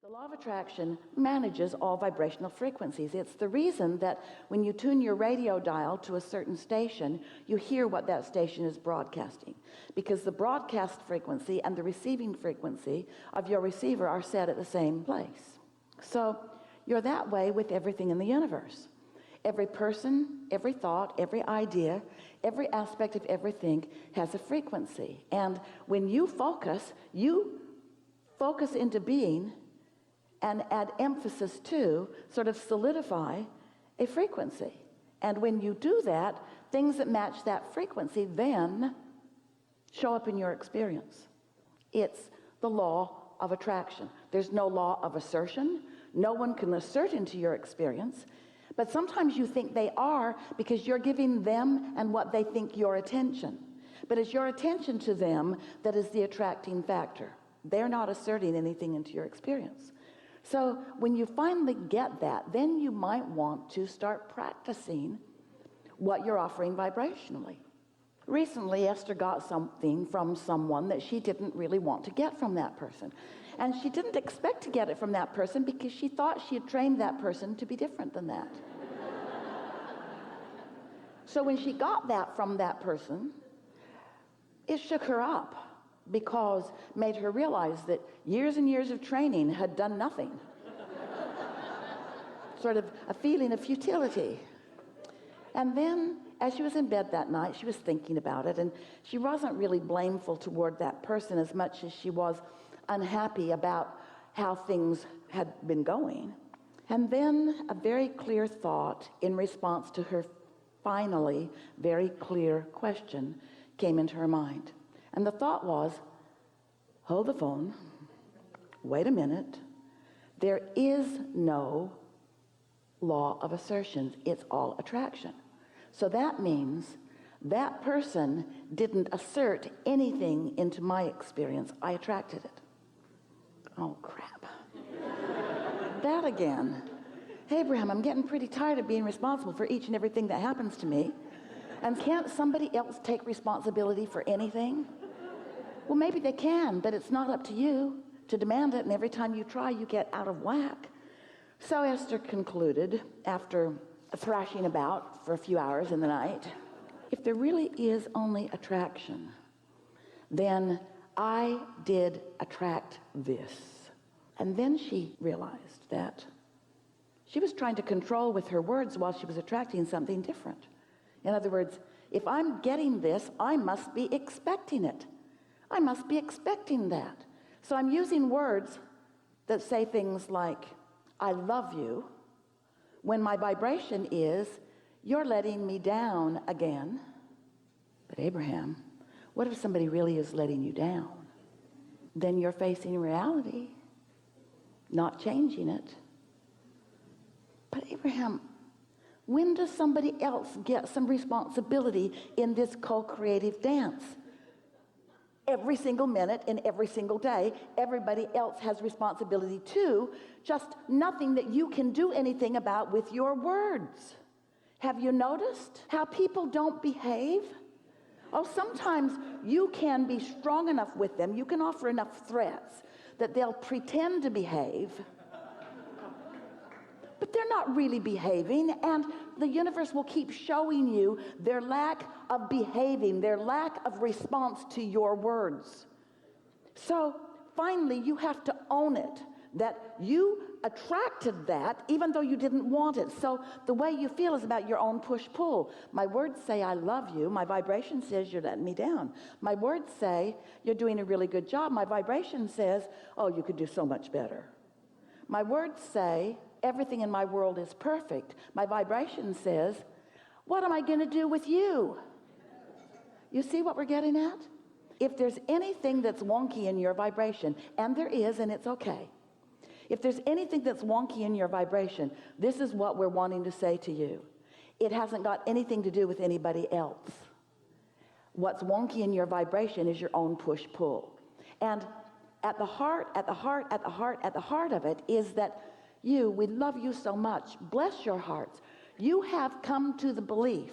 The law of attraction manages all vibrational frequencies. It's the reason that when you tune your radio dial to a certain station, you hear what that station is broadcasting, because the broadcast frequency and the receiving frequency of your receiver are set at the same place. So you're that way with everything in the universe. Every person, every thought, every idea, every aspect of everything has a frequency. And when you focus into being and add emphasis to, sort of solidify a frequency. And when you do that, things that match that frequency then show up in your experience. It's the law of attraction. There's no law of assertion. No one can assert into your experience. But sometimes you think they are, because you're giving them and what they think your attention. But it's your attention to them that is the attracting factor. They're not asserting anything into your experience. So when you finally get that, then you might want to start practicing what you're offering vibrationally. Recently, Esther got something from someone that she didn't really want to get from that person. And she didn't expect to get it from that person because she thought she had trained that person to be different than that. So when she got that from that person, it shook her up, because made her realize that years and years of training had done nothing. Sort of a feeling of futility. And then as she was in bed that night, she was thinking about it, and she wasn't really blameful toward that person as much as she was unhappy about how things had been going. And then a very clear thought in response to her finally very clear question came into her mind. And the thought was, hold the phone, wait a minute. There is no law of assertions. It's all attraction. So that means that person didn't assert anything into my experience. I attracted it. Oh, crap. That again. Hey, Abraham, I'm getting pretty tired of being responsible for each and everything that happens to me. And can't somebody else take responsibility for anything? Well, maybe they can, but it's not up to you to demand it, and every time you try, you get out of whack. So Esther concluded, after thrashing about for a few hours in the night, if there really is only attraction, then I did attract this. And then she realized that she was trying to control with her words while she was attracting something different. In other words, if I'm getting this, I must be expecting it. I must be expecting that. So I'm using words that say things like, I love you, when my vibration is, you're letting me down again. But Abraham, what if somebody really is letting you down? Then you're facing reality, not changing it. But Abraham, when does somebody else get some responsibility in this co-creative dance? Every single minute and every single day, everybody else has responsibility too, just nothing that you can do anything about with your words. Have you noticed how people don't behave? Oh, sometimes you can be strong enough with them, you can offer enough threats that they'll pretend to behave, but they're not really behaving, and the universe will keep showing you their lack of behaving, their lack of response to your words. So finally, you have to own it, that you attracted that even though you didn't want it. So the way you feel is about your own push-pull. My words say I love you. My vibration says you're letting me down. My words say you're doing a really good job. My vibration says, oh, you could do so much better. My words say everything in my world is perfect. My vibration says, what am I going to do with you? You see what we're getting at? If there's anything that's wonky in your vibration, and there is, and it's okay. If there's anything that's wonky in your vibration, this is what we're wanting to say to you. It hasn't got anything to do with anybody else. What's wonky in your vibration is your own push-pull. And at the heart of it is that we love you so much. Bless your hearts. You have come to the belief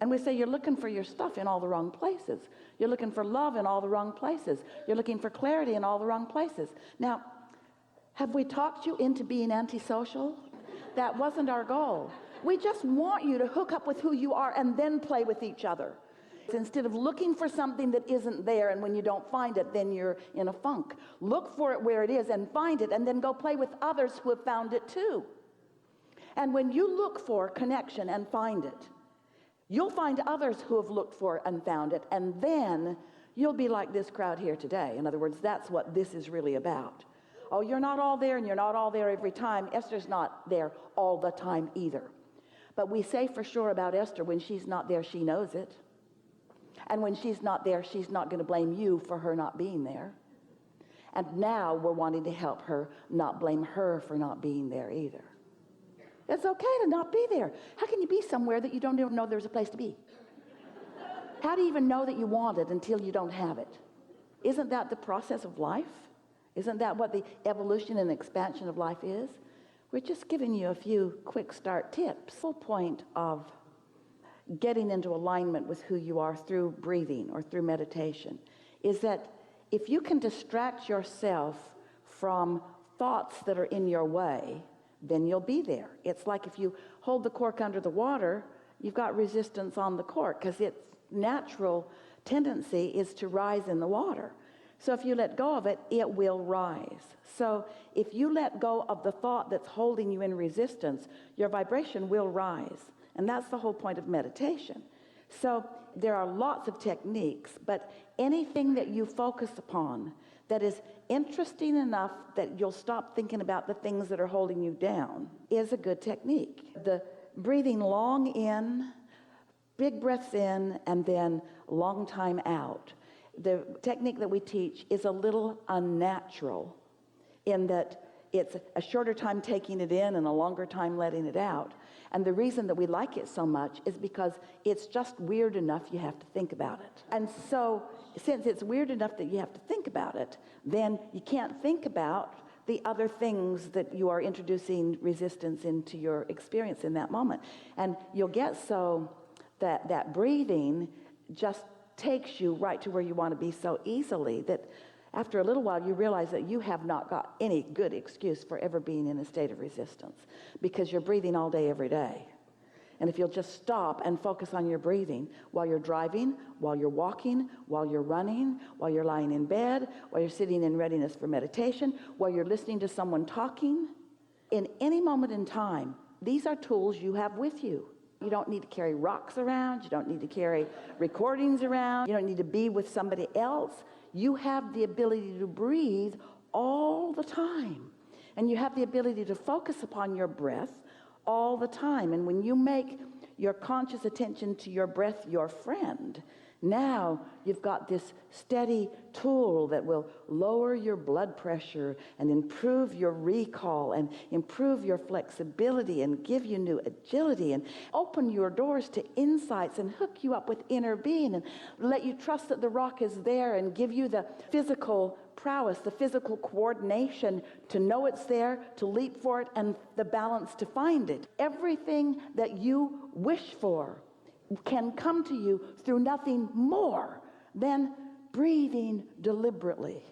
And we say you're looking for your stuff in all the wrong places. You're looking for love in all the wrong places. You're looking for clarity in all the wrong places. Now, have we talked you into being antisocial? That wasn't our goal. We just want you to hook up with who you are and then play with each other. Instead of looking for something that isn't there, and when you don't find it, then you're in a funk. Look for it where it is and find it, and then go play with others who have found it too. And when you look for connection and find it, you'll find others who have looked for it and found it, and then you'll be like this crowd here today. In other words, that's what this is really about. Oh, you're not all there, and you're not all there every time. Esther's not there all the time either. But we say for sure about Esther, when she's not there, she knows it. And when she's not there, she's not going to blame you for her not being there. And now we're wanting to help her not blame her for not being there either. It's okay to not be there. How can you be somewhere that you don't even know there's a place to be? How do you even know that you want it until you don't have it? Isn't that the process of life? Isn't that what the evolution and expansion of life is? We're just giving you a few quick start tips. The whole point of getting into alignment with who you are through breathing or through meditation is that if you can distract yourself from thoughts that are in your way, then you'll be there. It's like if you hold the cork under the water, you've got resistance on the cork because its natural tendency is to rise in the water. So if you let go of it, it will rise. So if you let go of the thought that's holding you in resistance, your vibration will rise. And that's the whole point of meditation. So there are lots of techniques, but anything that you focus upon that is interesting enough that you'll stop thinking about the things that are holding you down is a good technique. The breathing long in, big breaths in, and then long time out. The technique that we teach is a little unnatural in that it's a shorter time taking it in and a longer time letting it out. And the reason that we like it so much is because it's just weird enough you have to think about it. And so since it's weird enough that you have to think about it, then you can't think about the other things that you are introducing resistance into your experience in that moment. And you'll get so that breathing just takes you right to where you want to be so easily that after a little while you realize that you have not got any good excuse for ever being in a state of resistance because you're breathing all day every day. And if you'll just stop and focus on your breathing while you're driving, while you're walking, while you're running, while you're lying in bed, while you're sitting in readiness for meditation, while you're listening to someone talking, in any moment in time, these are tools you have with you. You don't need to carry rocks around. You don't need to carry recordings around. You don't need to be with somebody else. You have the ability to breathe all the time. And you have the ability to focus upon your breath all the time. And when you make your conscious attention to your breath your friend, now you've got this steady tool that will lower your blood pressure and improve your recall and improve your flexibility and give you new agility and open your doors to insights and hook you up with inner being and let you trust that the rock is there and give you the physical prowess, the physical coordination to know it's there, to leap for it, and the balance to find it. Everything that you wish for can come to you through nothing more than breathing deliberately.